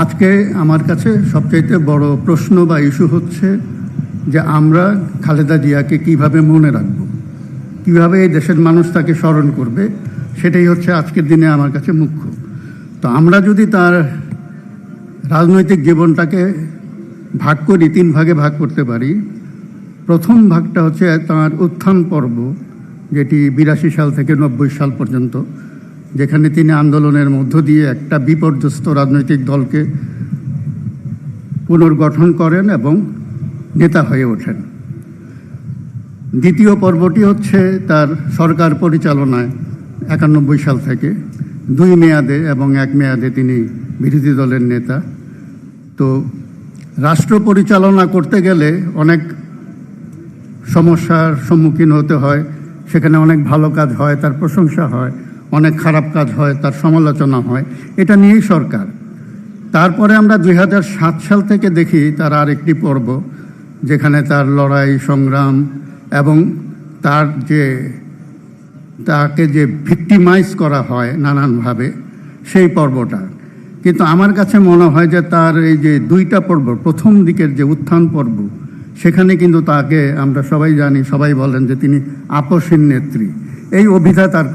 আজকে আমার কাছে সবচাইতে বড় প্রশ্ন বা ইস্যু হচ্ছে যে আমরা খালেদা জিয়াকে কিভাবে মনে রাখব, কিভাবে এই দেশের মানুষ তাকে স্মরণ করবে, সেটাই হচ্ছে আজকের দিনে আমার কাছে মুখ্য। তো আমরা যদি তার রাজনৈতিক জীবনটাকে ভাগ করি, 3 ভাগে ভাগ করতে পারি। প্রথম ভাগটা হচ্ছে তার উত্থান পর্ব, যেটি 82 সাল থেকে 90 সাল পর্যন্ত, যেখানে তিনি আন্দোলনের মধ্য দিয়ে একটা বিপর্যস্ত রাজনৈতিক দলকে পুনর্গঠন করেন এবং নেতা হয়ে ওঠেন। দ্বিতীয় পর্বটি হচ্ছে তার সরকার পরিচালনায় 91 সাল থেকে 2 মেয়াদে এবং 1 মেয়াদে তিনি বিরোধী দলের নেতা। তো রাষ্ট্র পরিচালনা করতে গেলে অনেক সমস্যার সম্মুখীন হতে হয়, সেখানে অনেক ভালো কাজ হয়, তার প্রশংসা হয়, অনেক খারাপ কাজ হয়, তার সমালোচনা হয়, এটা নিয়েই সরকার। তারপরে আমরা 2007 সাল থেকে দেখি তার আরেকটি পর্ব, যেখানে তার লড়াই সংগ্রাম এবং তাকে যে ভিক্টিমাইজ করা হয় নানানভাবে, সেই পর্বটা। কিন্তু আমার কাছে মনে হয় যে তার এই যে 2টা পর্ব, প্রথম দিকের যে উত্থান পর্ব, সেখানে কিন্তু তাকে আমরা সবাই জানি, সবাই বলেন যে তিনি আপসীন নেত্রী। এই অভিধা তার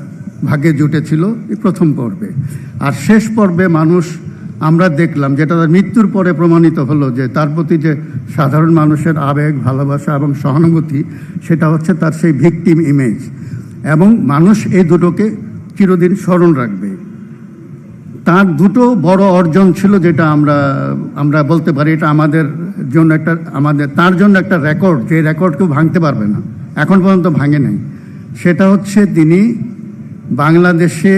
ভাগ্যে জুটেছিল এই প্রথম পর্বে। আর শেষ পর্বে মানুষ আমরা দেখলাম, যেটা তার মৃত্যুর পরে প্রমাণিত হলো, যে তার প্রতি যে সাধারণ মানুষের আবেগ, ভালোবাসা এবং সহানুভূতি, সেটা হচ্ছে তার সেই ভিকটিম ইমেজ। এবং মানুষ এই দুটোকে চিরদিন স্মরণ রাখবে। তার 2টো বড় অর্জন ছিল, যেটা আমরা বলতে পারি এটা আমাদের জন্য তার জন্য একটা রেকর্ড, যে রেকর্ড কেউ ভাঙতে পারবে না, এখন পর্যন্ত ভাঙে নাই। সেটা হচ্ছে তিনি বাংলাদেশে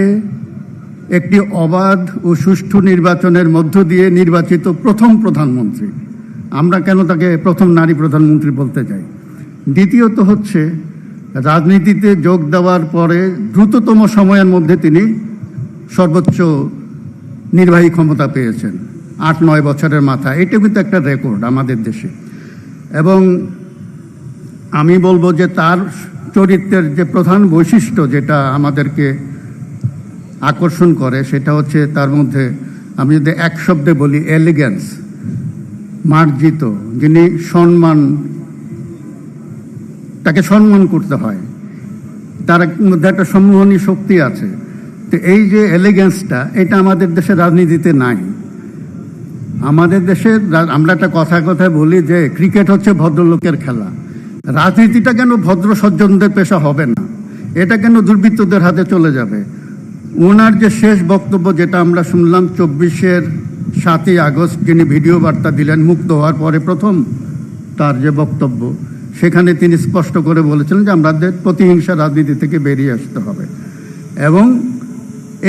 একটি অবাধ ও সুষ্ঠু নির্বাচনের মধ্য দিয়ে নির্বাচিত প্রথম প্রধানমন্ত্রী। আমরা কেন তাকে প্রথম নারী প্রধানমন্ত্রী বলতে চাই। দ্বিতীয়ত হচ্ছে রাজনীতিতে যোগ দেওয়ার পরে দ্রুততম সময়ের মধ্যে তিনি সর্বোচ্চ নির্বাহী ক্ষমতা পেয়েছেন, 8-9 বছরের মাথায়। এটা কিন্তু একটা রেকর্ড আমাদের দেশে। এবং আমি বলবো যে তার চরিত্রের যে প্রধান বৈশিষ্ট্য যেটা আমাদেরকে আকর্ষণ করে, সেটা হচ্ছে তার মধ্যে, আমি যদি এক শব্দে বলি, এলিগেন্স, মার্জিত, যিনি তাকে সম্মান করতে হয়, তার মধ্যে একটা সম্মোহনী শক্তি আছে। তো এই যে এলিগেন্সটা, এটা আমাদের দেশের রাজনীতিতে নাই। আমাদের দেশে আমরা একটা কথায় বলি যে ক্রিকেট হচ্ছে ভদ্রলোকের খেলা। রাজনীতিটা কেন ভদ্র সজ্জনদের পেশা হবে না? এটা কেন দুর্বৃত্তদের হাতে চলে যাবে? ওনার যে শেষ বক্তব্য, যেটা আমরা শুনলাম 7ই আগস্ট, যিনি ভিডিও বার্তা দিলেন মুক্ত হওয়ার পরে প্রথম তার যে বক্তব্য, সেখানে তিনি স্পষ্ট করে বলেছিলেন যে আমাদের প্রতিহিংসা রাজনীতি থেকে বেরিয়ে আসতে হবে। এবং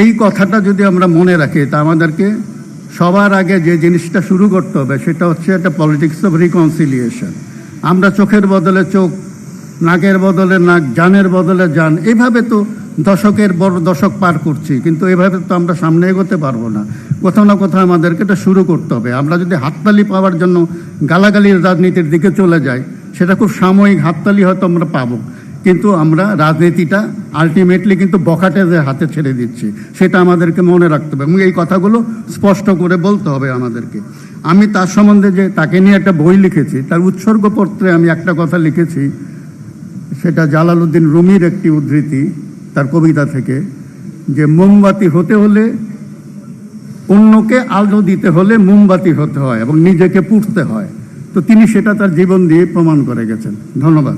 এই কথাটা যদি আমরা মনে রাখি, তা আমাদেরকে সবার আগে যে জিনিসটা শুরু করতে হবে, সেটা হচ্ছে একটা পলিটিক্স অফ রিকনসিলিয়েশন। আমরা চোখের বদলে চোখ, নাকের বদলে নাক, জানের বদলে জান, এইভাবে তো দশকের বড় দশক পার করছি, কিন্তু এভাবে তো আমরা সামনে এগোতে পারবো না। কোথাও না কোথাও আমাদেরকে এটা শুরু করতে হবে। আমরা যদি হাততালি পাওয়ার জন্য গালাগালির রাজনীতির দিকে চলে যাই, সেটা খুব সাময়িক হাততালি হয়তো আমরা পাবো, কিন্তু আমরা রাজনীতিটা আলটিমেটলি কিন্তু বখাটেদের হাতে ছেড়ে দিচ্ছি। সেটা আমাদেরকে মনে রাখতে হবে এবং এই কথাগুলো স্পষ্ট করে বলতে হবে আমাদেরকে। আমি তার সম্বন্ধে, যে তাকে নিয়ে একটা বই লিখেছি, তার উৎসর্গপত্রে আমি একটা কথা লিখেছি, সেটা জালালউদ্দিন রুমির একটি উদ্ধৃতি তার কবিতা থেকে, যে মোমবাতি হতে হলে, অন্যকে আলো দিতে হলে মোমবাতি হতে হয় এবং নিজেকে পুড়তে হয়। তো তিনি সেটা তার জীবন দিয়ে প্রমাণ করে গেছেন। ধন্যবাদ।